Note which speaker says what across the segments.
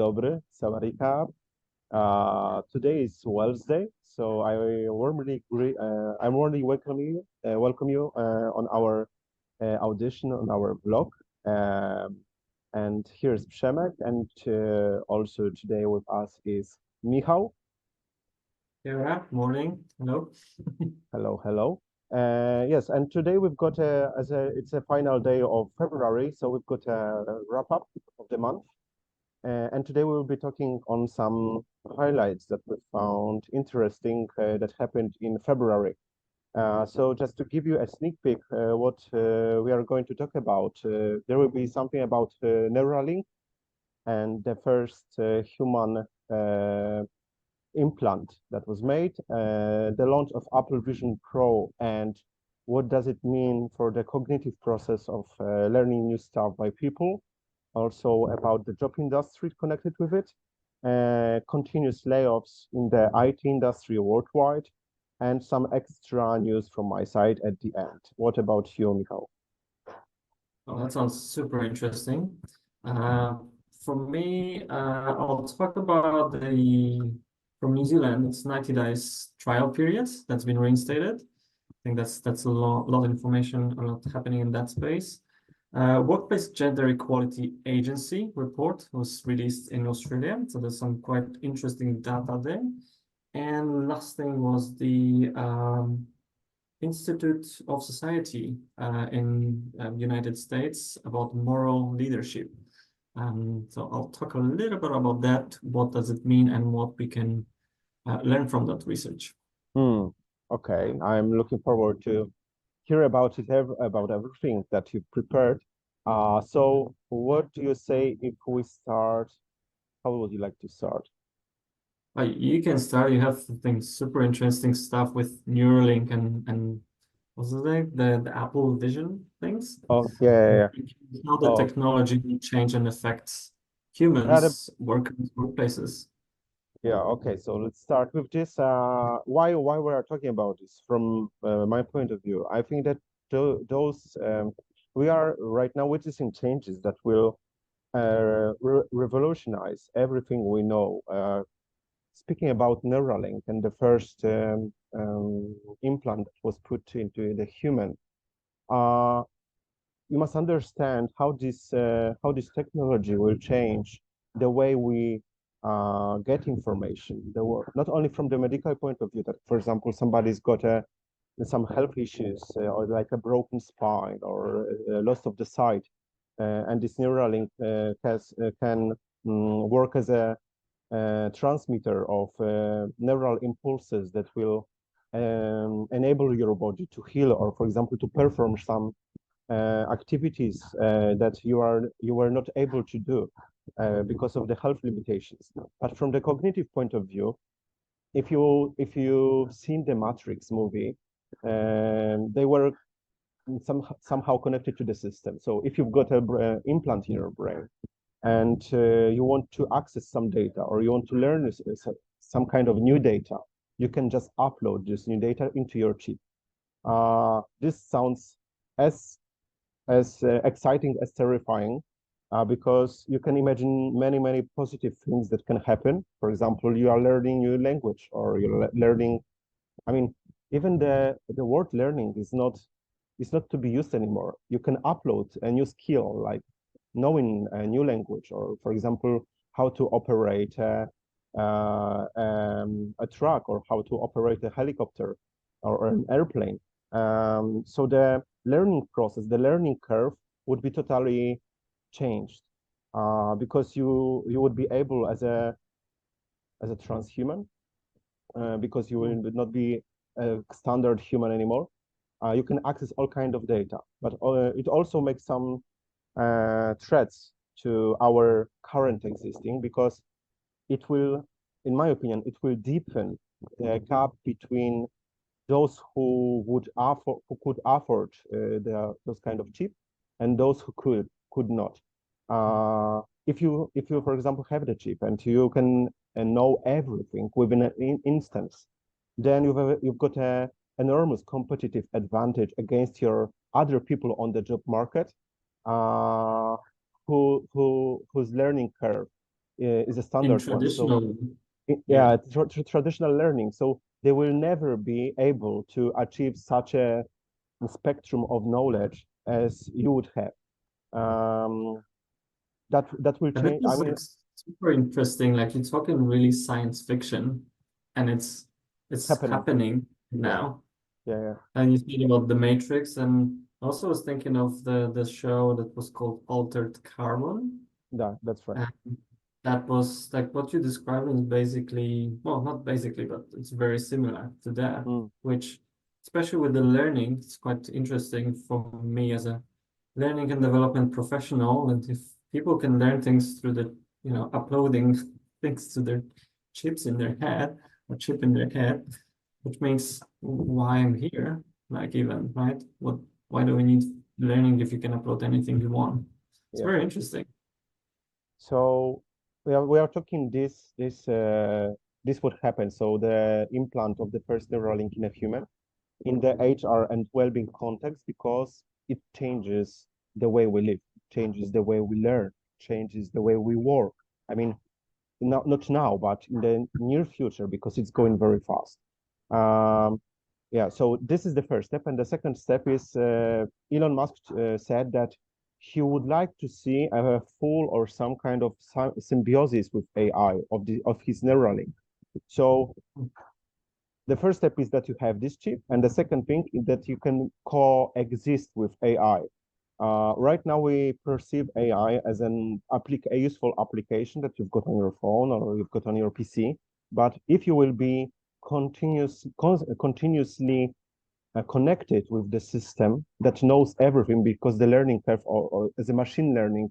Speaker 1: dobry, Samarika. Today is Wellsday, so I warmly welcome you on our audition on our blog. Um, and here's Przemek, and also today with us is Michał.
Speaker 2: Yeah, morning. Hello.
Speaker 1: Hello, hello. Yes, and today we've got it's a final day of February, so we've got a wrap up of the month. And today we will be talking on some highlights that we found interesting that happened in February. So just to give you a sneak peek, what we are going to talk about, there will be something about Neuralink and the first human implant that was made, the launch of Apple Vision Pro, and what does it mean for the cognitive process of learning new stuff by people, also about the job industry connected with it, continuous layoffs in the IT industry worldwide, and some extra news from my side at the end. What about you, Michał?
Speaker 2: Well, that sounds super interesting. Uh, for me, I'll talk about from New Zealand. It's 90 days trial period that's been reinstated. I think that's a lot of information, a lot happening in that space. Workplace Gender Equality Agency report was released in Australia, so there's some quite interesting data there. And last thing was the Institute of Society in United States about moral leadership. So I'll talk a little bit about that. What does it mean and what we can learn from that research.
Speaker 1: Okay, I'm looking forward to hear about about everything that you prepared. So what do you say if we start? How would you like to start?
Speaker 2: You can start. You have things super interesting stuff with Neuralink and what's the name? The Apple Vision things.
Speaker 1: Oh, yeah.
Speaker 2: How the
Speaker 1: Oh,
Speaker 2: technology will change and affect
Speaker 1: that,
Speaker 2: humans, workplaces.
Speaker 1: yeah. Okay, so let's start with this. Why we are talking about this from my point of view? I think that those we are right now witnessing changes that will revolutionize everything we know. Speaking about Neuralink and the first implant that was put into the human, you must understand how this technology will change the way we get information. Not only from the medical point of view, that for example somebody's got some health issues or like a broken spine or loss of the sight, and this Neuralink can work as a transmitter of neural impulses that will enable your body to heal or, for example, to perform some activities that you were not able to do because of the health limitations. But from the cognitive point of view, if you've seen the Matrix movie, they were somehow connected to the system. So if you've got an implant in your brain and you want to access some data or you want to learn some kind of new data, you can just upload this new data into your chip. This sounds as exciting as terrifying, because you can imagine many positive things that can happen. For example, you are learning new language or you're learning. I mean, even the word learning is not to be used anymore. You can upload a new skill like knowing a new language, or for example, how to operate a truck or how to operate a helicopter or an airplane. So the learning process, the learning curve would be totally changed, because you would be able as a transhuman, because you will not be a standard human anymore. You can access all kind of data, but it also makes some threats to our current existing, because it will, in my opinion, it will deepen the gap between those who could afford those kind of chip and those who could not. If you for example have the chip and you can know everything within an instance, then you've got a enormous competitive advantage against your other people on the job market, whose learning curve is a
Speaker 2: In
Speaker 1: standard one. So
Speaker 2: traditional, yeah.
Speaker 1: yeah, traditional learning. So they will never be able to achieve such a spectrum of knowledge as you would have. Um, that will
Speaker 2: And this
Speaker 1: change. I
Speaker 2: is
Speaker 1: mean,
Speaker 2: like super interesting. Like you're talking really science fiction, and
Speaker 1: it's
Speaker 2: it's
Speaker 1: happening.
Speaker 2: happening
Speaker 1: Yeah,
Speaker 2: now.
Speaker 1: yeah.
Speaker 2: And you said about the Matrix, and also was thinking of the show that was called Altered Carbon.
Speaker 1: That's right.
Speaker 2: And that was like what you described is basically, well, not basically, but it's very similar to that,
Speaker 1: Mm,
Speaker 2: which, especially with the learning, it's quite interesting for me as a learning and development professional. And if people can learn things through the, uploading things to their chips in their head or chip in their head, which means why I'm here, like even, right? Why do we need learning if you can upload anything you want? It's
Speaker 1: yeah.
Speaker 2: very interesting.
Speaker 1: So we are talking this would happen. So the implant of the first Neuralink in a human in the HR and well-being context because it changes the way we live, changes the way we learn, changes the way we work. I mean, not now, but in the near future because it's going very fast. Um, yeah, so this is the first step, and the second step is Elon Musk said that he would like to see a full or some kind of symbiosis with AI of his Neuralink. So the first step is that you have this chip, and the second thing is that you can coexist with AI. Right now, we perceive AI as a useful application that you've got on your phone or you've got on your PC. But if you will be continuously connected with the system that knows everything, because the learning curve or as a machine learning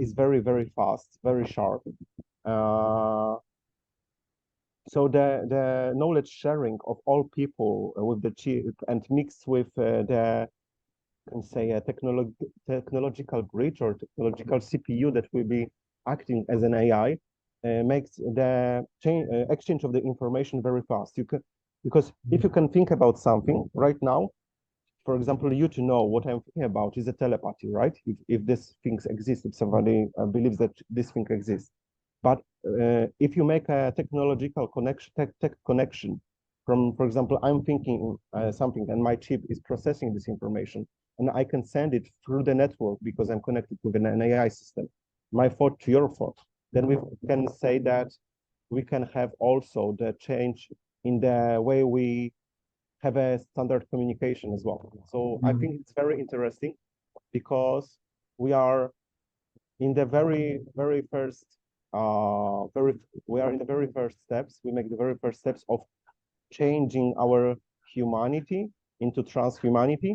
Speaker 1: is very, very fast, very sharp. Uh, so the knowledge sharing of all people with the chip and mixed with the can say a technological bridge or technological CPU that will be acting as an AI makes the exchange of the information very fast. You can because if you can think about something right now, for example, you to know what I'm thinking about is a telepathy, right? If this things exist, if somebody believes that this thing exists. But if you make a technological connection, tech connection from, for example, I'm thinking something and my chip is processing this information and I can send it through the network because I'm connected with an AI system, my thought to your thought, then we can say that we can have also the change in the way we have a standard communication as well. So I think it's very interesting because we are in the very, very first, we are in the very first steps. We make the very first steps of changing our humanity into transhumanity.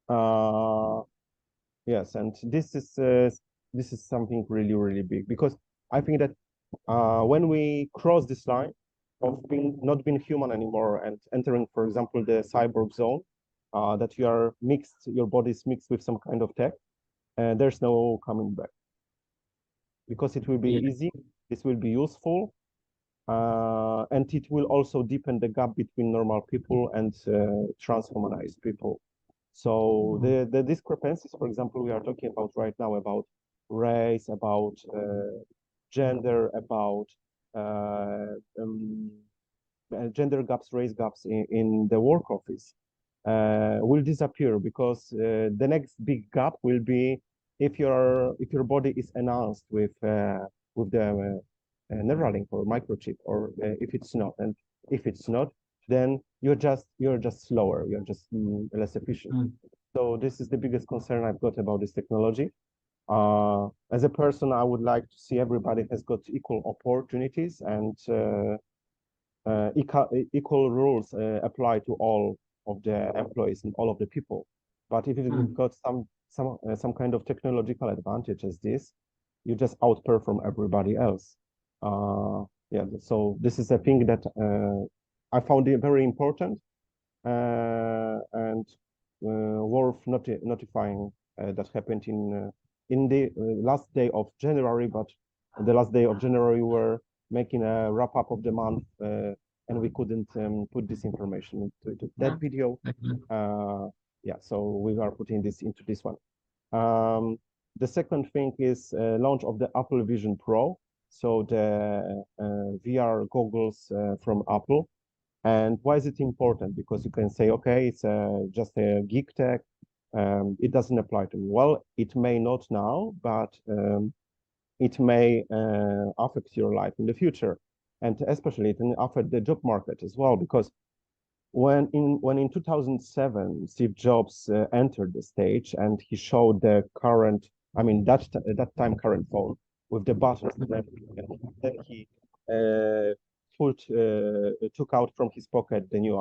Speaker 1: Uh, yes, and this is something really, really big because I think that when we cross this line of being not being human anymore and entering, for example, the cyborg zone, that you are mixed, your body is mixed with some kind of tech, there's no coming back because it will be
Speaker 2: Yeah.
Speaker 1: easy, this will be useful, and it will also deepen the gap between normal people and transhumanized people. So the discrepancies, for example, we are talking about right now about race, about gender, about uh, um, gender gaps, race gaps in the work office will disappear because the next big gap will be if your body is enhanced with the Neuralink or microchip, or if it's not, and if it's not, then you're just slower, you're just less efficient.
Speaker 2: Mm.
Speaker 1: So this is the biggest concern I've got about this technology. As a person, I would like to see everybody has got equal opportunities and equal rules apply to all of the employees and all of the people. But if you've
Speaker 2: Mm.
Speaker 1: got some kind of technological advantage as this, you just outperform everybody else. Yeah, so this is a thing that I found it very important and worth notifying that happened in the last day of January, but the last day of January we were making a wrap up of the month and we couldn't put this information into that
Speaker 2: Yeah.
Speaker 1: video.
Speaker 2: Okay.
Speaker 1: Yeah, so we are putting this into this one. Um, The second thing is launch of the Apple Vision Pro, so the VR goggles from Apple. And why is it important? Because you can say, okay, it's just a geek tech. It doesn't apply to me. Well, it may not now, but it may affect your life in the future. And especially it can affect the job market as well, because when in 2007 Steve Jobs entered the stage and he showed the current, I mean that time current phone with the buttons and everything, and then he uh, took out from his pocket the new,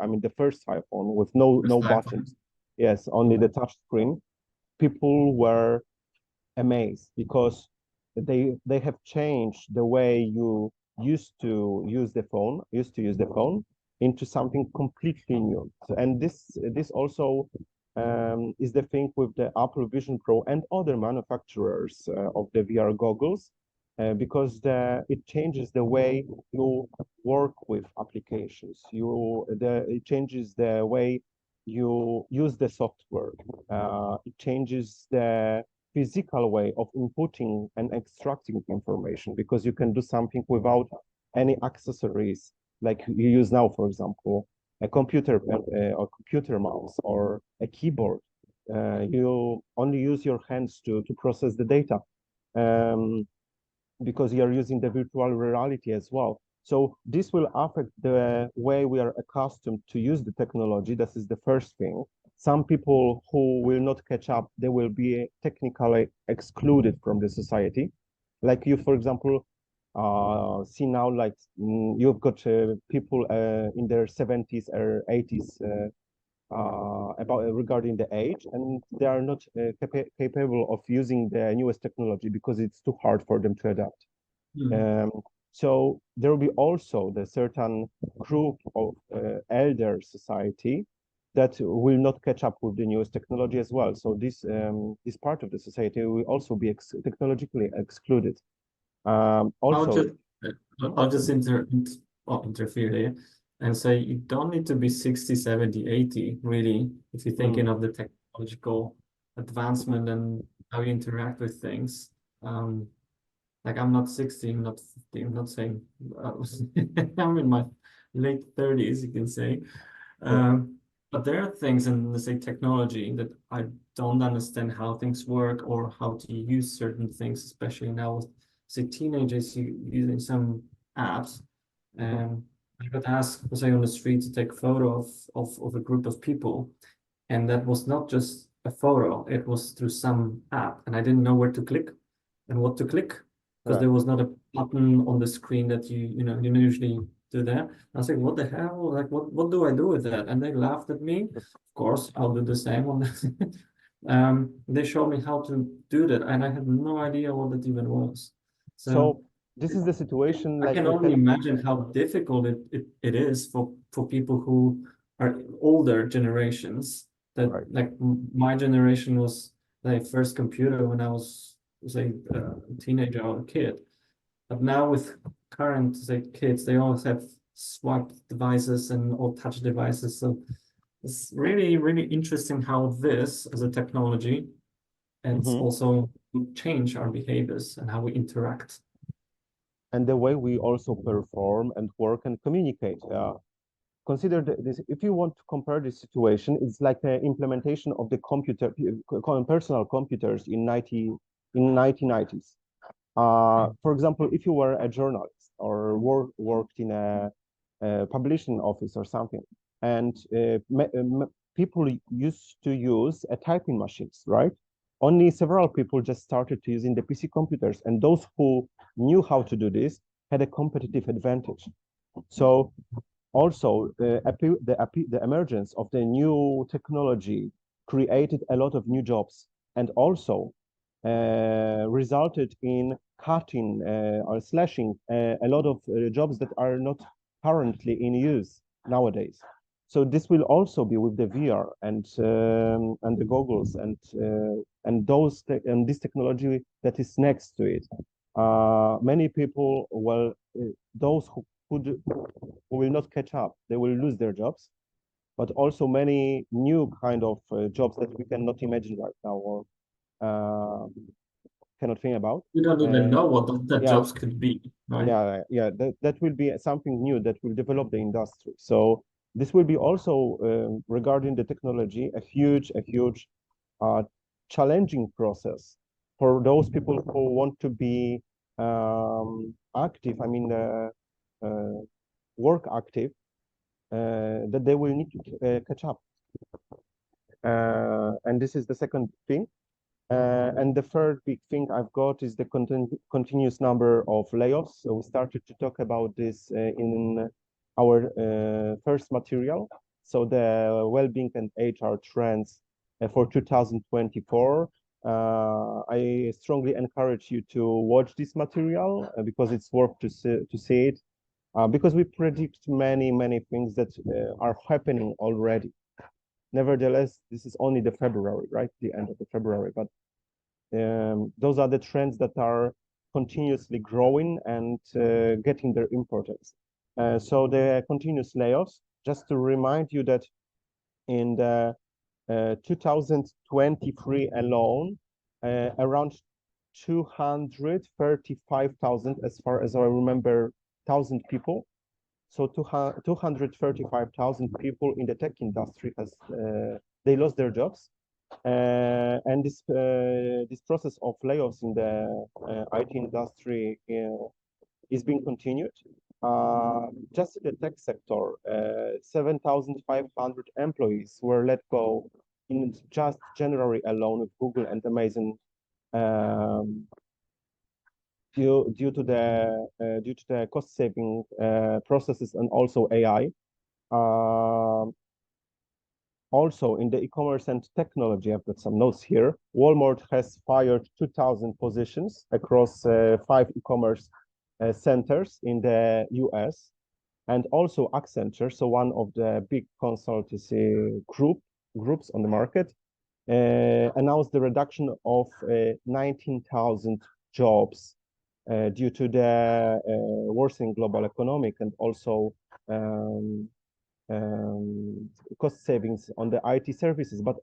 Speaker 1: I mean the first iPhone with no
Speaker 2: First iPhone.
Speaker 1: buttons, yes, only the touch screen. People were amazed because they have changed the way you used to use the phone into something completely new. So, and this also is the thing with the Apple Vision Pro and other manufacturers of the VR goggles, because it changes the way you work with applications. It changes the way you use the software. It changes the physical way of inputting and extracting information, because you can do something without any accessories like you use now, for example, a computer or computer mouse or a keyboard. You only use your hands to process the data, um, because you're using the virtual reality as well. So this will affect the way we are accustomed to use the technology. This is the first thing. Some people who will not catch up, they will be technically excluded from the society. Like you, for example, see now, like you've got people in their 70s or 80s about regarding the age, and they are not capable of using the newest technology because it's too hard for them to adapt.
Speaker 2: Mm.
Speaker 1: Um, so there will be also the certain group of elder society that will not catch up with the newest technology as well. So this part of the society will also be technologically excluded.
Speaker 2: I'll
Speaker 1: Also,
Speaker 2: just I'll just interfere here and say you don't need to be 60, 70, 80, really, if you're thinking
Speaker 1: mm,
Speaker 2: of the technological advancement and how you interact with things. Um, like I'm not 60, I'm not 50, I'm not saying I'm in my late 30s, you can say.
Speaker 1: yeah,
Speaker 2: But there are things in, let's say, technology that I don't understand how things work or how to use certain things, especially now with, say, teenagers using some apps.
Speaker 1: mhm,
Speaker 2: And I got asked, say, on the street to take a photo of a group of people. And that was not just a photo, it was through some app. And I didn't know where to click and what to click because
Speaker 1: right.
Speaker 2: there was not a button on the screen that you usually do that. I was like, what the hell? Like, what do I do with that? And they laughed at me. Of course, I'll do the same on that. They showed me how to do that, and I had no idea what that even was. So
Speaker 1: So this is the situation
Speaker 2: I
Speaker 1: like
Speaker 2: can
Speaker 1: with
Speaker 2: only
Speaker 1: the
Speaker 2: imagine how difficult it is for people who are older generations. That
Speaker 1: right.
Speaker 2: like my generation was the first computer when I was say a teenager or a kid. But now with current say kids, they all have swipe devices and all touch devices. So it's really, really interesting how this as a technology and
Speaker 1: Mhm.
Speaker 2: also change our behaviors and how we interact.
Speaker 1: And the way we also perform and work and communicate. Consider this, if you want to compare this situation, it's like the implementation of the personal computers in 1990s. For example, if you were a journalist or worked in a publishing office or something, and people used to use a typing machines, right? Only several people just started to using the PC computers, and those who knew how to do this had a competitive advantage. So also, the emergence of the new technology created a lot of new jobs, and also resulted in cutting or slashing a lot of jobs that are not currently in use nowadays. So this will also be with the VR and the goggles and and this technology that is next to it. Many people, well, those who will not catch up. They will lose their jobs, but also many new kind of jobs that we cannot imagine right now. cannot think about.
Speaker 2: We don't even know what that
Speaker 1: Yeah,
Speaker 2: jobs could be, right?
Speaker 1: yeah, that will be something new that will develop the industry. So this will be also regarding the technology, a huge uh, challenging process for those people who want to be active. I mean, work active, that they will need to catch up. And this is the second thing. And the third big thing I've got is the continuous number of layoffs. So we started to talk about this in our first material. So the well-being and HR trends for 2024. I strongly encourage you to watch this material because it's worth to see it. Because we predict many things that are happening already. Nevertheless, this is only the February, right? The end of the February, but those are the trends that are continuously growing and getting their importance. So the continuous layoffs, just to remind you that in the 2023 alone, around 235,000, as far as I remember, 1,000 people. So 235,000 people in the tech industry they lost their jobs. And this process of layoffs in the IT industry is being continued. Just in the tech sector, 7,500 employees were let go in just January alone with Google and Amazon, due to the cost saving processes and also AI. Also, in the e-commerce and technology, I've got some notes here. Walmart has fired 2,000 positions across 5 e-commerce centers in the US. And also Accenture, so one of the big consultancy groups on the market, announced the reduction of 19,000 jobs due to the worsening global economic and also cost savings on the IT services. But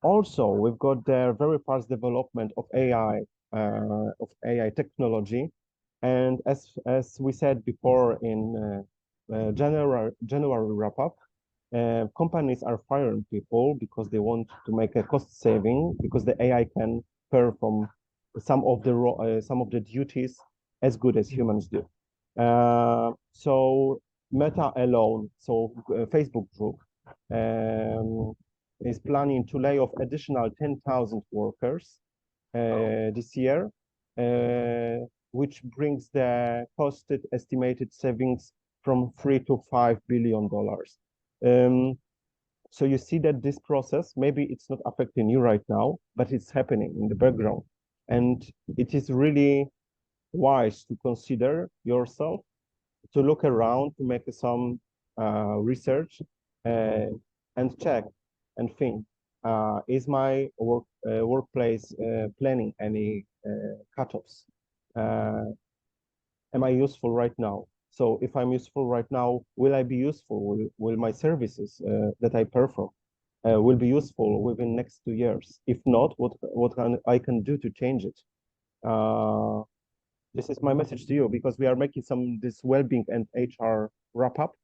Speaker 1: also we've got the very fast development of AI technology. And as we said before in January wrap up, companies are firing people because they want to make a cost saving because the AI can perform some of the duties as good as humans do. So Meta alone, so Facebook group, is planning to lay off additional 10,000 workers this year, which brings the estimated savings from $3 to $5 billion. So you see that this process, maybe it's not affecting you right now, but it's happening in the background. And it is really wise to consider yourself, to look around, to make some research and check and think, is my workplace planning any cutoffs? Am I useful right now? So if I'm useful right now, will I be useful? Will my services that I perform will be useful within next 2 years? If not, what I can do to change it? This is my message to you because we are making this well-being and HR wrap up,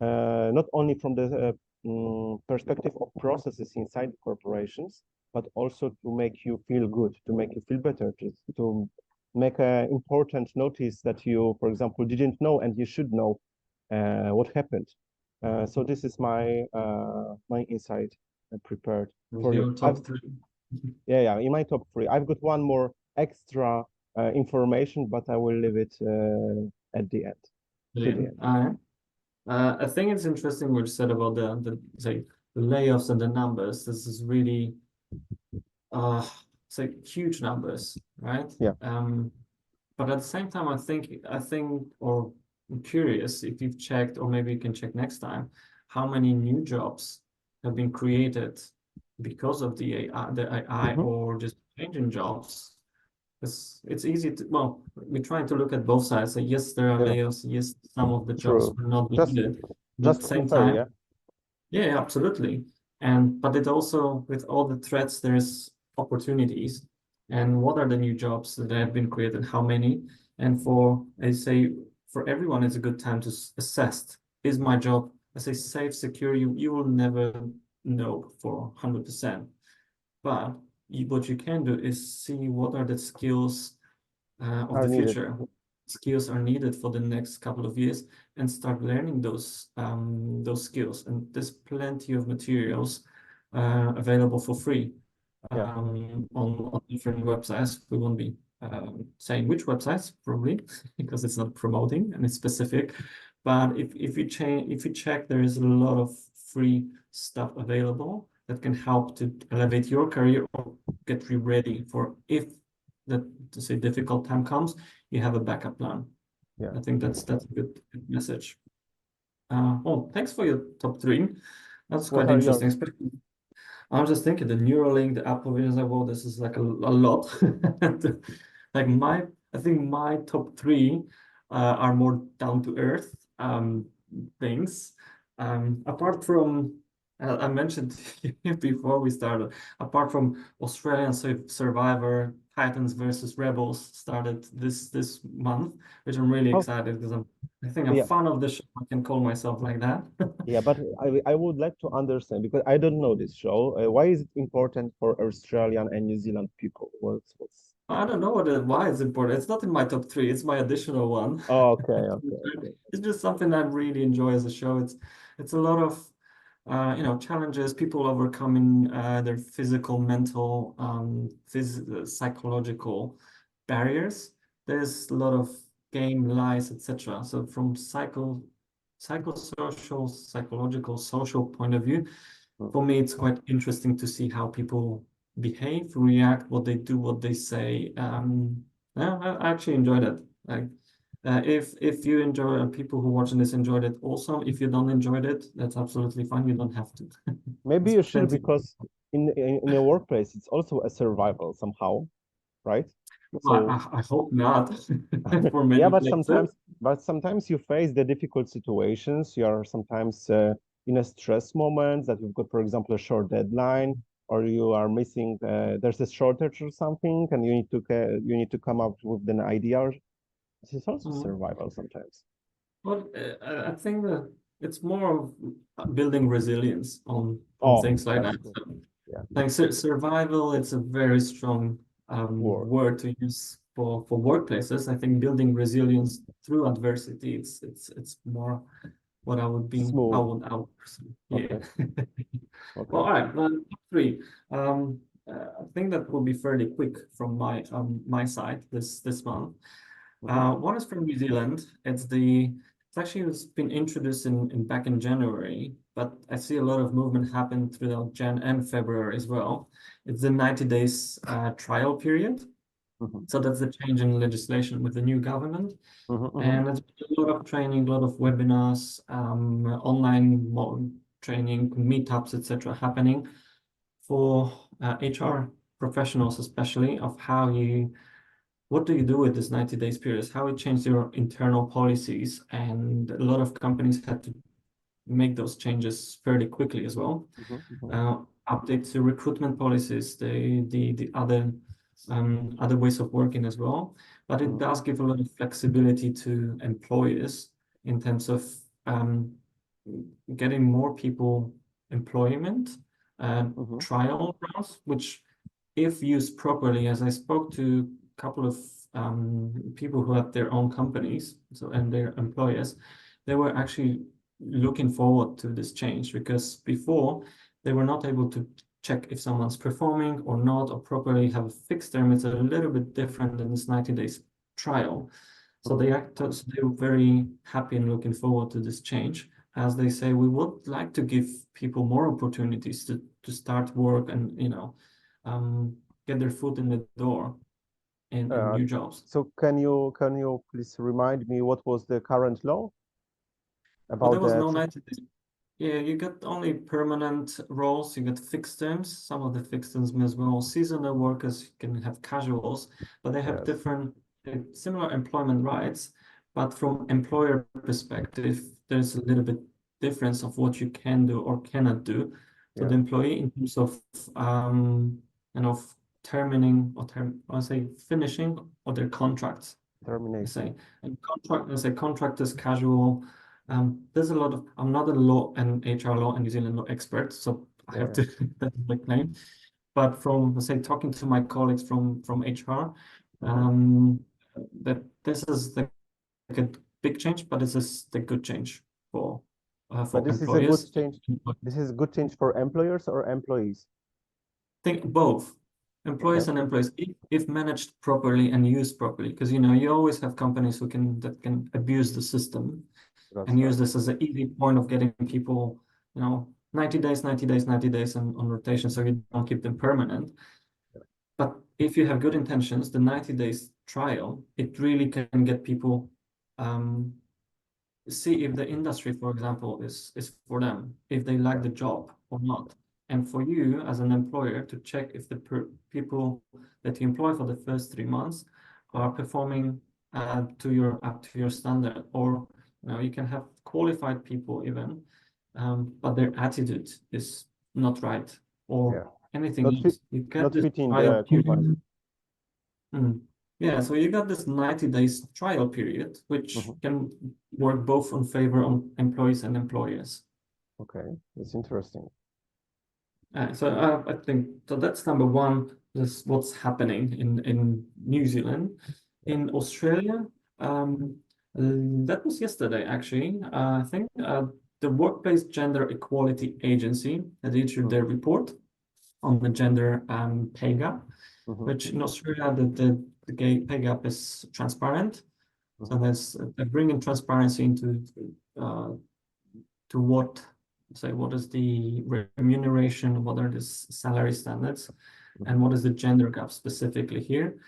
Speaker 1: not only from the perspective of processes inside corporations, but also to make you feel good, to make you feel better, to make an important notice that you, for example, didn't know and you should know what happened. So this is my insight prepared for you.
Speaker 2: Your top three.
Speaker 1: Yeah, in my top 3. I've got one more extra information, but I will leave it at the end.
Speaker 2: Brilliant. I think it's interesting what you said about the layoffs and the numbers. This is really it's like huge numbers, right?
Speaker 1: Yeah.
Speaker 2: But at the same time, I think or I'm curious if you've checked, or maybe you can check next time, how many new jobs have been created because of the AI or just changing jobs. It's easy to, well, we're trying to look at both sides. So yes, there are layoffs. Yes, some of the jobs
Speaker 1: True.
Speaker 2: will not be
Speaker 1: Just
Speaker 2: needed. But at
Speaker 1: just
Speaker 2: the
Speaker 1: to be
Speaker 2: same
Speaker 1: fair,
Speaker 2: time, yeah, absolutely. But it also, with all the threats, there's opportunities and what are the new jobs that have been created, how many. And for, I say, for everyone, it's a good time to assess, is my job, I say, safe, secure? You will never know for 100%. But what you can do is see what are the skills of
Speaker 1: Are
Speaker 2: the
Speaker 1: needed.
Speaker 2: future, skills are needed for the next couple of years, and start learning those skills. And there's plenty of materials available for free
Speaker 1: Yeah,
Speaker 2: on different websites. We won't be saying which websites probably because it's not promoting and it's specific. But if you check, there is a lot of free stuff available that can help to elevate your career or get you ready for if that, to say, difficult time comes, you have a backup plan.
Speaker 1: yeah.
Speaker 2: I think that's a good message. Oh, thanks for your top three. That's
Speaker 1: What
Speaker 2: quite
Speaker 1: are
Speaker 2: interesting.
Speaker 1: yours?
Speaker 2: Especially, I'm just thinking the Neuralink, the Apple Vision, like, well, this is like a lot. Like I think my top three are more down to earth things. Apart from, I mentioned before we started, apart from Australian Survivor, Titans versus Rebels started this month, which I'm really
Speaker 1: Oh,
Speaker 2: excited because I think I'm
Speaker 1: yeah,
Speaker 2: fan of the show. I can call myself like that.
Speaker 1: yeah. But I would like to understand because I don't know this show. Why is it important for Australian and New Zealand people? What's...
Speaker 2: I don't know why it's important. It's not in my top three. It's my additional one.
Speaker 1: Oh, okay, okay, okay.
Speaker 2: It's just something I really enjoy as a show. It's a lot of challenges, people overcoming their physical, mental, psychological barriers. There's a lot of game, lies, etc. So from psychosocial, psychological, social point of view,
Speaker 1: Mm.
Speaker 2: for me, it's quite interesting to see how people behave, react, what they do, what they say. Yeah, I actually enjoyed it. Like, if you enjoy, people who watching this enjoyed it, also. If you don't enjoyed it, that's absolutely fine. You don't have to.
Speaker 1: Maybe
Speaker 2: There's
Speaker 1: you should
Speaker 2: plenty.
Speaker 1: because in a workplace it's also a survival somehow, right?
Speaker 2: Well,
Speaker 1: So
Speaker 2: I hope not for
Speaker 1: yeah,
Speaker 2: many places.
Speaker 1: but sometimes you face the difficult situations. You are sometimes in a stress moment that you've got, for example, a short deadline, or you are missing. There's a shortage or something, and you need to come up with an idea. This is also
Speaker 2: Mhm.
Speaker 1: survival sometimes.
Speaker 2: Well, I think that it's more of building resilience on
Speaker 1: Oh,
Speaker 2: things like
Speaker 1: that's
Speaker 2: that.
Speaker 1: good.
Speaker 2: So,
Speaker 1: Yeah,
Speaker 2: like survival, it's a very strong
Speaker 1: word.
Speaker 2: word to use for workplaces. I think building resilience through adversity, it's more what
Speaker 1: Smooth.
Speaker 2: I would pursue. Yeah.
Speaker 1: Okay,
Speaker 2: Well,
Speaker 1: okay.
Speaker 2: all right, well, top three. I think that will be fairly quick from my side this month.
Speaker 1: Hmm.
Speaker 2: One is from New Zealand. It's actually was been introduced in back in January, but I see a lot of movement happen throughout Jan and February as well. It's the 90 days trial period.
Speaker 1: Hmm.
Speaker 2: So that's the change in legislation with the new government.
Speaker 1: Hmm. Hmm.
Speaker 2: And it's a lot of training, a lot of webinars, online training, meetups, etc., happening for HR professionals, especially of what do you do with this 90 days period? How it changed your internal policies, and a lot of companies had to make those changes fairly quickly as well.
Speaker 1: Hmm. Hmm.
Speaker 2: Uh, Update to recruitment policies, the other ways of working as well. But it
Speaker 1: Hmm.
Speaker 2: does give a lot of flexibility to employers in terms of um, getting more people employment and
Speaker 1: Hmm.
Speaker 2: trial rounds, which if used properly, as I spoke to a couple of people who have their own companies, so and their employers, they were actually looking forward to this change because before they were not able to check if someone's performing or not or properly have a fixed term. It's a little bit different than this 90 days trial. So
Speaker 1: Hmm.
Speaker 2: so they were very happy and looking forward to this change. As they say, we would like to give people more opportunities to start work and um, get their foot in the door in
Speaker 1: Uh,
Speaker 2: new jobs.
Speaker 1: so can you please remind me what was the current law
Speaker 2: Well, there
Speaker 1: about
Speaker 2: was
Speaker 1: the
Speaker 2: no 90 days. Yeah, you get only permanent roles, you get fixed terms. Some of the fixed terms as well. Seasonal workers can have casuals, but they have
Speaker 1: yes,
Speaker 2: different, similar employment rights. But from employer perspective, there's a little bit difference of what you can do or cannot do to
Speaker 1: yeah.
Speaker 2: the employee in terms of kind of terminating or say finishing or their contracts.
Speaker 1: Termination.
Speaker 2: And contract is casual. There's a lot of, I'm not a law and HR law and New Zealand law expert, so I have to that's my claim. But from, let's say, talking to my colleagues from HR, that this is like a big change, but this is the good change for
Speaker 1: But this is a good
Speaker 2: employers.
Speaker 1: change. This is a good change for employers or employees?
Speaker 2: Think both employers
Speaker 1: Okay.
Speaker 2: and employees, if managed properly and used properly, because you always have companies who can abuse the system
Speaker 1: That's
Speaker 2: and
Speaker 1: right.
Speaker 2: use this as an easy point of getting people, 90 days, 90 days, 90 days on rotation, so you don't keep them permanent. But if you have good intentions, the 90 days trial, it really can get people see if the industry, for example, is for them, if they like the job or not. And for you as an employer to check if the people that you employ for the first 3 months are performing up to your standard, or you can have qualified people even, but their attitude is not right, or anything
Speaker 1: Not fit,
Speaker 2: else. You get
Speaker 1: not
Speaker 2: this
Speaker 1: fitting
Speaker 2: trial
Speaker 1: the company.
Speaker 2: period. Yeah, so you got this 90 days trial period, which can work both in favor of employees and employers.
Speaker 1: Okay, that's interesting.
Speaker 2: So I think so that's number one, is what's happening in New Zealand. In Australia, that was yesterday actually. I think the Workplace Gender Equality Agency had issued their report on the gender pay gap, which in Australia the gay pay gap is transparent. So they're bringing transparency into to what is the remuneration, what are the salary standards, and what is the gender gap specifically here.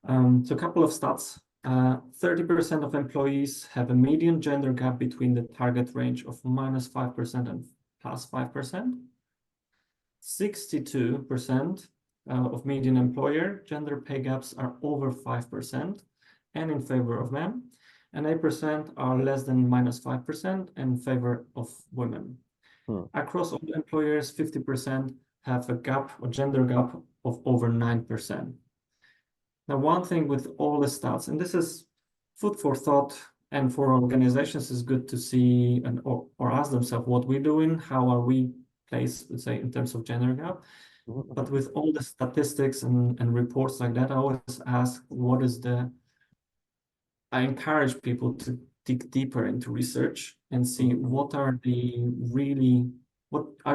Speaker 2: So a couple of stats. 30% of employees have a median gender gap between the target range of -5% and +5%. 62% of median employer gender pay gaps are over 5% and in favor of men, and 8% are less than -5% in favor of women. Across all employers, 50% have a gap, a gender gap of over 9%. Now, one thing with all the stats, and this is food for thought, and for organizations is good to see or ask themselves what we're doing, how are we placed, let's say, in terms of gender gap. But with all the statistics and reports like that, I always ask, I encourage people to dig deeper into research and see what are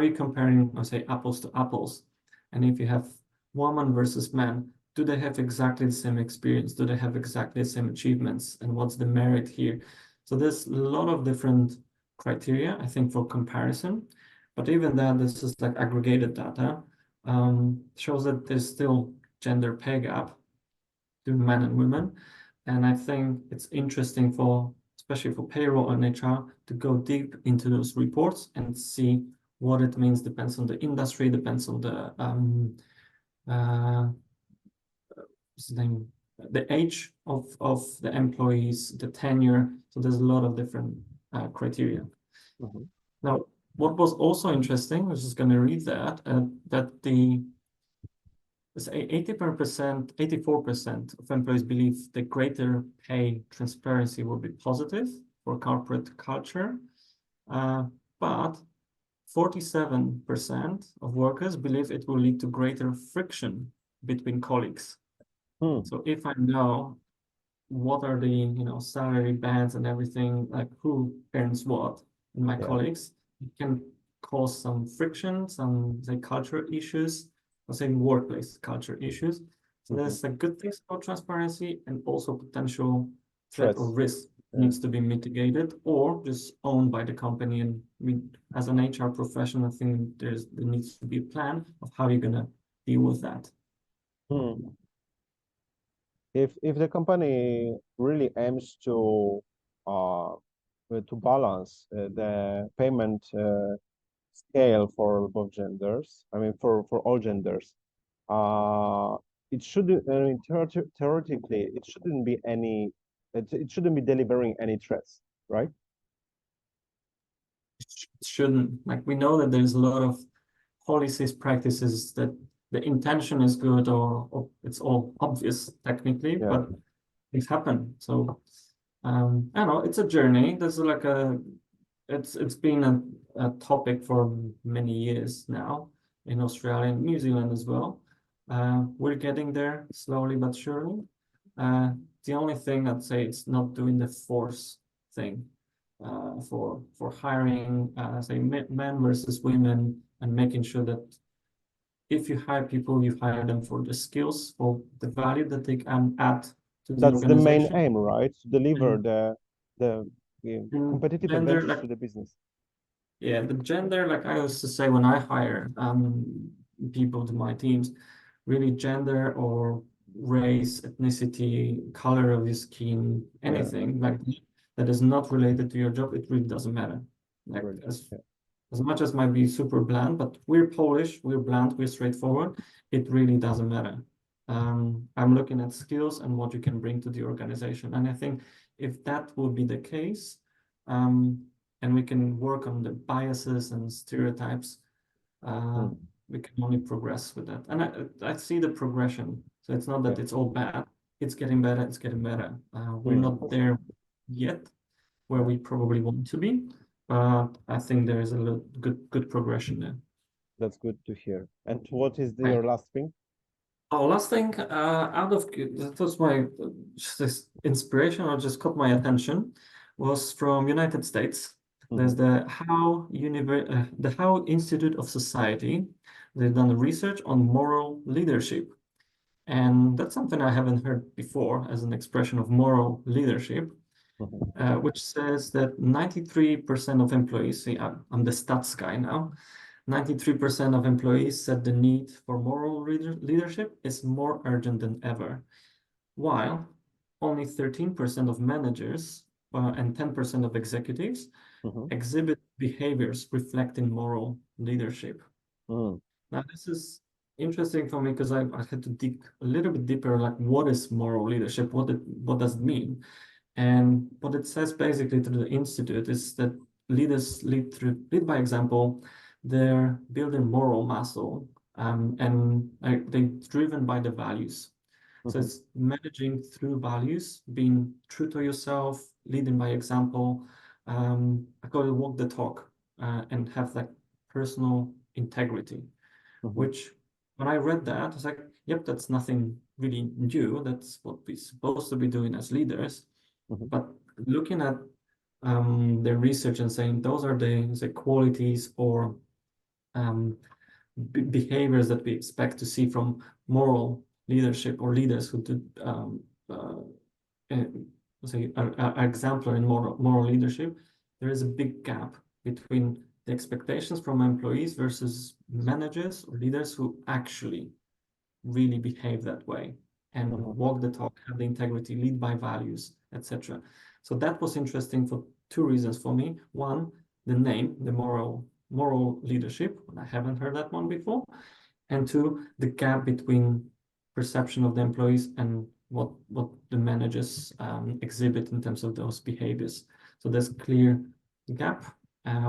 Speaker 2: you comparing, let's say, apples to apples. And if you have woman versus man, do they have exactly the same experience? Do they have exactly the same achievements? And what's the merit here? So there's a lot of different criteria, I think, for comparison. But even that, this is like aggregated data, shows that there's still gender pay gap between men and women. And I think it's interesting especially for payroll and HR, to go deep into those reports and see what it means. Depends on the industry, depends on the what's the name, the age of the employees, the tenure. So there's a lot of different criteria. Now, what was also interesting, I was just going to read that let's say 84% of employees believe that greater pay transparency will be positive for corporate culture, but 47% of workers believe it will lead to greater friction between colleagues. So if I know what are the salary bands and everything, like who earns what in my colleagues, it can cause some friction, some say culture issues, or say workplace culture issues. So there's like good things about transparency and also potential threat or risk needs to be mitigated or just owned by the company. And as an HR professional, I think there needs to be a plan of how you're gonna deal with that.
Speaker 1: If the company really aims to balance the payment scale for both genders, I mean for all genders, it should theoretically it shouldn't be it shouldn't be delivering any threats, right?
Speaker 2: Shouldn't, like, we know that there's a lot of policies, practices that the intention is good or it's all obvious technically,
Speaker 1: Yeah.
Speaker 2: but things happen. So I don't know, it's a journey. There's like it's been a topic for many years now in Australia and New Zealand as well. We're getting there slowly but surely. The only thing I'd say it's not doing the force thing for hiring, say men versus women, and making sure that if you hire people, you hire them for the skills, for the value that they can add to the
Speaker 1: That's the main
Speaker 2: organization.
Speaker 1: aim, right? To deliver
Speaker 2: And,
Speaker 1: the yeah,
Speaker 2: and
Speaker 1: competitive
Speaker 2: gender,
Speaker 1: advantage
Speaker 2: like
Speaker 1: to the business.
Speaker 2: yeah, the gender, like I used to say when I hire people to my teams, really gender or race, ethnicity, color of your skin,
Speaker 1: Yeah,
Speaker 2: anything like that is not related to your job, it really doesn't matter. Like
Speaker 1: really. Yeah.
Speaker 2: as much as might be super bland, but we're Polish, we're bland, we're straightforward, it really doesn't matter. I'm looking at skills and what you can bring to the organization. And I think if that would be the case, and we can work on the biases and stereotypes, uh,
Speaker 1: Mm,
Speaker 2: we can only progress with that. And I see the progression. So it's not
Speaker 1: yeah.
Speaker 2: that it's all bad. It's getting better. It's getting better. We're
Speaker 1: Mm,
Speaker 2: not there yet where
Speaker 1: yeah.
Speaker 2: we probably want to be, but I think there is a good progression there.
Speaker 1: That's good to hear. And what is
Speaker 2: Right.
Speaker 1: your last thing?
Speaker 2: Oh, last thing, out of that was my just this inspiration or just caught my attention was from United States. There's
Speaker 1: Hmm.
Speaker 2: the How Institute of Society. They've done research on moral leadership, and that's something I haven't heard before as an expression of moral leadership,
Speaker 1: Hmm.
Speaker 2: which says that 93% of employees, see, I'm the stats guy now, 93% of employees said the need for moral leadership is more urgent than ever, while only 13% of managers and 10% of executives
Speaker 1: Hmm.
Speaker 2: exhibit behaviors reflecting moral leadership.
Speaker 1: Mm,
Speaker 2: Now, this is interesting for me because I had to dig a little bit deeper, like what is moral leadership? What does it mean? And what it says basically to the institute is that leaders lead by example. They're building moral muscle, and they're driven by the values. So
Speaker 1: mhm,
Speaker 2: it's managing through values, being true to yourself, leading by example. I call it walk the talk, and have like personal integrity.
Speaker 1: mhm,
Speaker 2: Which when I read that, I was like, yep, that's nothing really new. That's what we're supposed to be doing as leaders.
Speaker 1: mhm,
Speaker 2: But looking at their research and saying those are the say, qualities or um, behaviors that we expect to see from moral leadership or leaders who do uh, say are exemplar in moral leadership, there is a big gap between the expectations from employees versus managers or leaders who actually really behave that way and
Speaker 1: mhm,
Speaker 2: walk the talk, have the integrity, lead by values, etc. So that was interesting for two reasons for me. One, the name, the moral leadership. I haven't heard that one before. And two, the gap between perception of the employees and what the managers exhibit in terms of those behaviors. So there's clear gap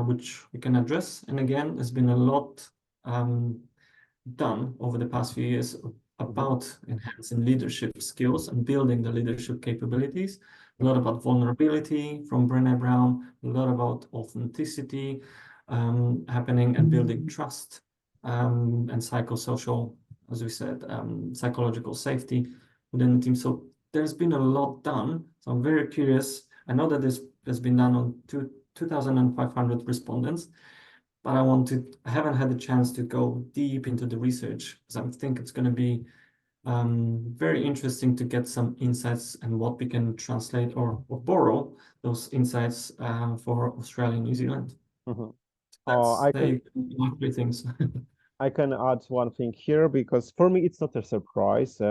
Speaker 2: which we can address. And again, there's been a lot done over the past few years
Speaker 1: mhm,
Speaker 2: about enhancing leadership skills and building the leadership capabilities. A lot about vulnerability from Brené Brown, a lot about authenticity happening and building trust and psychosocial, as we said, psychological safety within the team. So there's been a lot done. So I'm very curious. I know that this has been done on 2,500 respondents, but I haven't had the chance to go deep into the research because I think it's going to be very interesting to get some insights and what we can translate or borrow those insights for Australia and New Zealand.
Speaker 1: mhm.
Speaker 2: That's
Speaker 1: I can
Speaker 2: they my three things.
Speaker 1: I can add one thing here because for me it's not a surprise.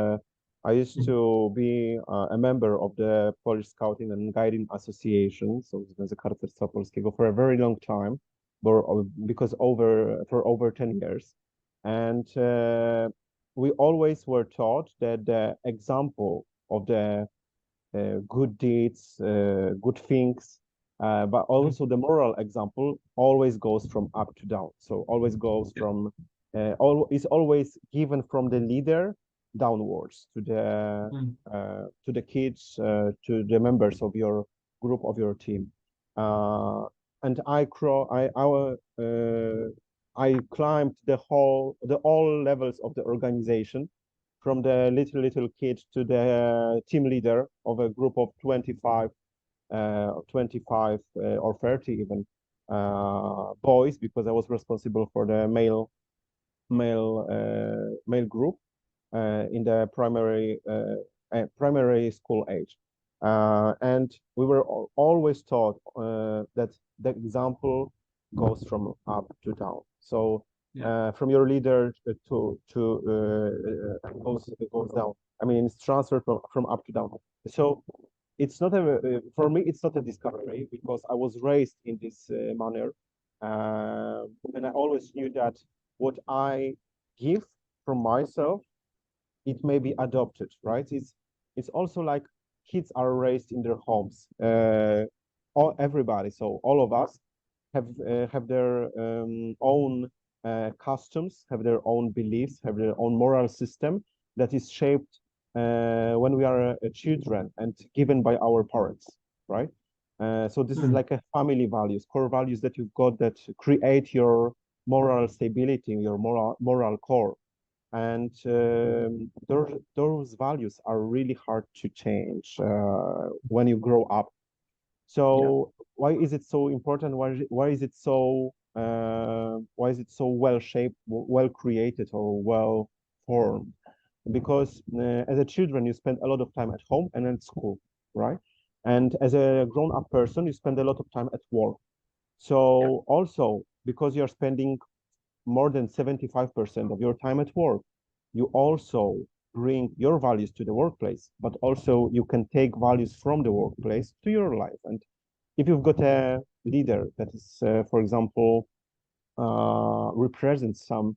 Speaker 1: I used to be a member of the Polish Scouting and Guiding Association, so Związek Harcerstwa Polskiego, for a very long time, because for over 10 years. And we always were taught that the example of the good deeds, good things, but also the moral example always goes from up to down. So always goes from is always given from the leader downwards
Speaker 2: Mm.
Speaker 1: to the kids, to the members of your group, of your team. And I climbed the all levels of the organization, from the little kid to the team leader of a group of 25 or 30 even boys, because I was responsible for the male group in the primary school age. And we were always taught that the example goes from up to down. So
Speaker 2: Yeah.
Speaker 1: from your leader to goes down. I mean, it's transferred from up to down. So it's not for me, it's not a discovery, because I was raised in this manner. And I always knew that what I give from myself, it may be adopted, right? It's also like kids are raised in their homes. Everybody, so all of us have their own customs, have their own beliefs, have their own moral system that is shaped when we are children and given by our parents, right? So this is
Speaker 2: Mm.
Speaker 1: like a family values, core values that you've got that create your moral stability, your moral core. And those values are really hard to change when you grow up.
Speaker 2: Yeah.
Speaker 1: So why is it so important? Why is it so well shaped, well created, or well formed? Because as a children, you spend a lot of time at home and at school, right? And as a grown-up person, you spend a lot of time at work.
Speaker 2: Yeah.
Speaker 1: So also, because you're spending more than 75% of your time at work, you also bring your values to the workplace, but also you can take values from the workplace to your life. And if you've got a leader that is, for example, represents some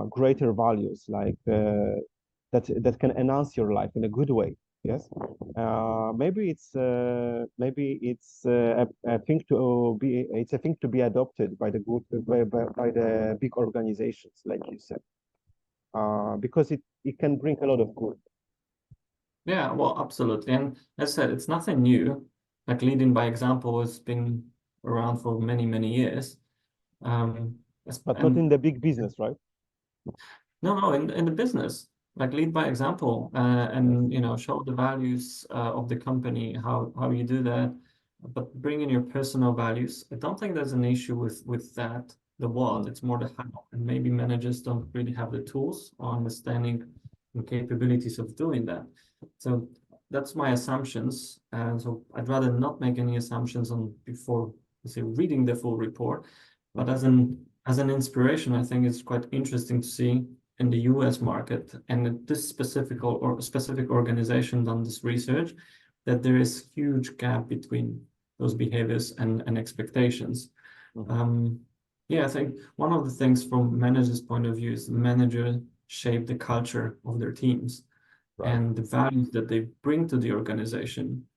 Speaker 1: greater values, like that can enhance your life in a good way, yes, maybe it's a thing to be adopted by the good by the big organizations, like you said, because it can bring a lot of good.
Speaker 2: Yeah, well, absolutely. And as I said, it's nothing new. Like leading by example has been around for many, many years. Um,
Speaker 1: But not in
Speaker 2: and
Speaker 1: the big business, right?
Speaker 2: no, no, in the business, like lead by example,
Speaker 1: Yes.
Speaker 2: and show the values of the company, how you do that, but bring in your personal values. I don't think there's an issue with that, the what,
Speaker 1: Mm.
Speaker 2: it's more the how. And maybe managers don't really have the tools or understanding and capabilities of doing that. So that's my assumptions. And so I'd rather not make any assumptions on before, let's say, reading the full report. But
Speaker 1: Mhm.
Speaker 2: as an inspiration, I think it's quite interesting to see in the US market and this specific organization done this research that there is huge gap between those behaviors and expectations.
Speaker 1: Mhm.
Speaker 2: Um, yeah, I think one of the things from managers' point of view is the manager shape the culture of their teams
Speaker 1: Right.
Speaker 2: and the values that they bring to the organization.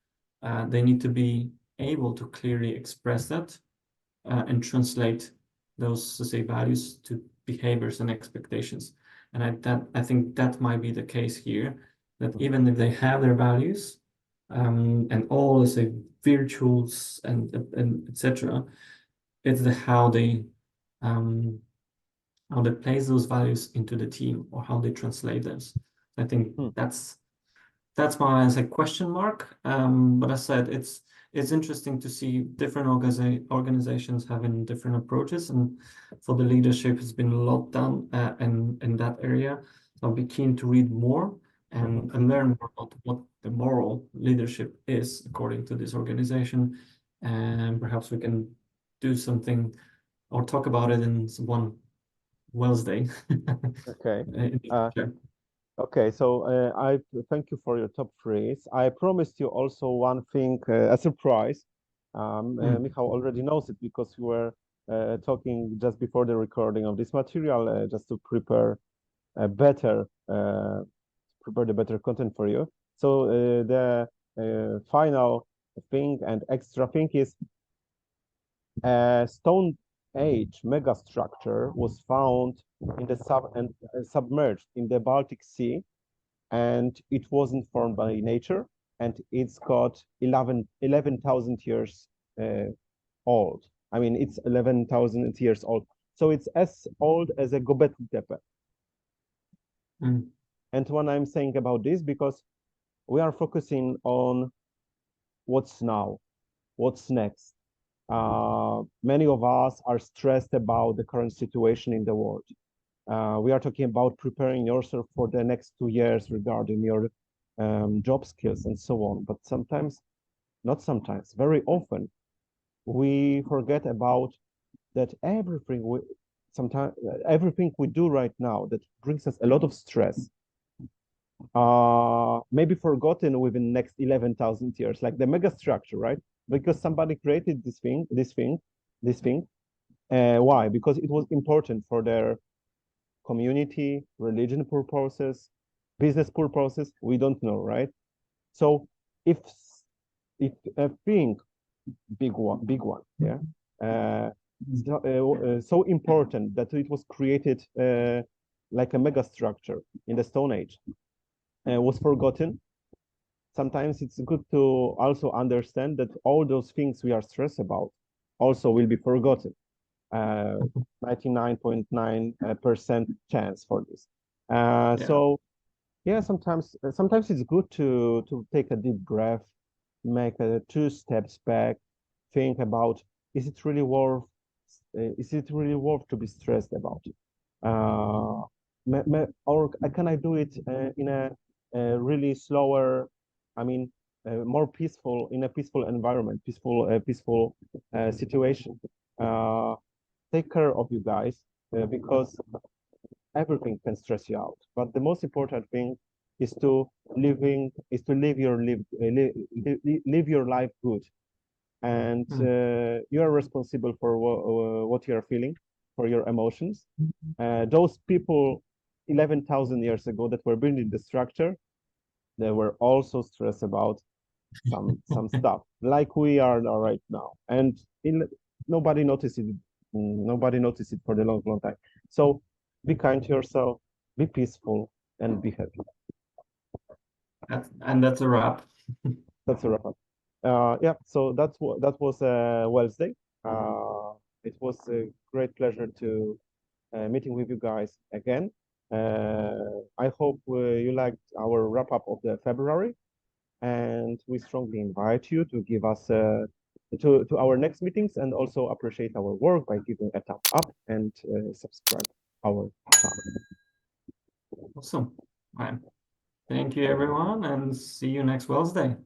Speaker 2: They need to be able to clearly express that and translate those, say, values to behaviors and expectations. And I think that might be the case here, that
Speaker 1: Mhm.
Speaker 2: even if they have their values and all, let's say, virtues and etc., it's the um, how they place those values into the team or how they translate those. I think
Speaker 1: Hmm.
Speaker 2: that's my as a question mark. But I said it's interesting to see different organizations having different approaches, and for the leadership, has been a lot done in that area. So I'll be keen to read more
Speaker 1: Mhm.
Speaker 2: and learn more about what the moral leadership is according to this organization, and perhaps we can do something or talk about it in one Wellsday
Speaker 1: Okay.
Speaker 2: in the
Speaker 1: Uh,
Speaker 2: future.
Speaker 1: Okay, so I thank you for your top threes. I promised you also one thing, a surprise.
Speaker 2: Mm.
Speaker 1: Michał already knows it because we were talking just before the recording of this material, just to better, prepare the better content for you. So the final thing and extra thing is a stone age megastructure was found in the submerged in the Baltic Sea, and it wasn't formed by nature, and it's got 11,000 years old. I mean, it's 11,000 years old. So it's as old as a Göbekli Tepe.
Speaker 2: Mm.
Speaker 1: And when I'm saying about this, because we are focusing on what's now, what's next. Many of us are stressed about the current situation in the world. We are talking about preparing yourself for the next 2 years regarding your job skills and so on. But sometimes, not sometimes, very often, we forget about that everything we do right now that brings us a lot of stress, maybe forgotten within next 11,000 years, like the mega structure, right? Because somebody created this thing. Why? Because it was important for their community, religion purposes, business purposes. We don't know, right? So if a thing, big one, yeah, so important that it was created like a mega structure in the Stone Age, was forgotten. Sometimes it's good to also understand that all those things we are stressed about also will be forgotten. 99.9% chance for this.
Speaker 2: Yeah.
Speaker 1: So yeah, sometimes it's good to take a deep breath, make 2 steps back, think about is it really worth to be stressed about it? Or can I do it in a really slower, I mean, more peaceful, in a peaceful environment, peaceful situation. Take care of you guys because everything can stress you out. But the most important thing is to live your life good, and you are responsible for what you are feeling, for your emotions. Those people 11,000 years ago that were building the structure, they were also stressed about some stuff like we are now right now, and nobody noticed it. Nobody noticed it for the long time. So be kind to yourself, be peaceful, and be happy.
Speaker 2: And that's a wrap.
Speaker 1: That's a wrap up. Yeah, so that was Wellsday. It was a great pleasure to meeting with you guys again. I hope you liked our wrap up of the February, and we strongly invite you to give us to our next meetings, and also appreciate our work by giving a thumb up and subscribe our channel.
Speaker 2: Awesome. Right. Thank you, everyone, and see you next Wednesday.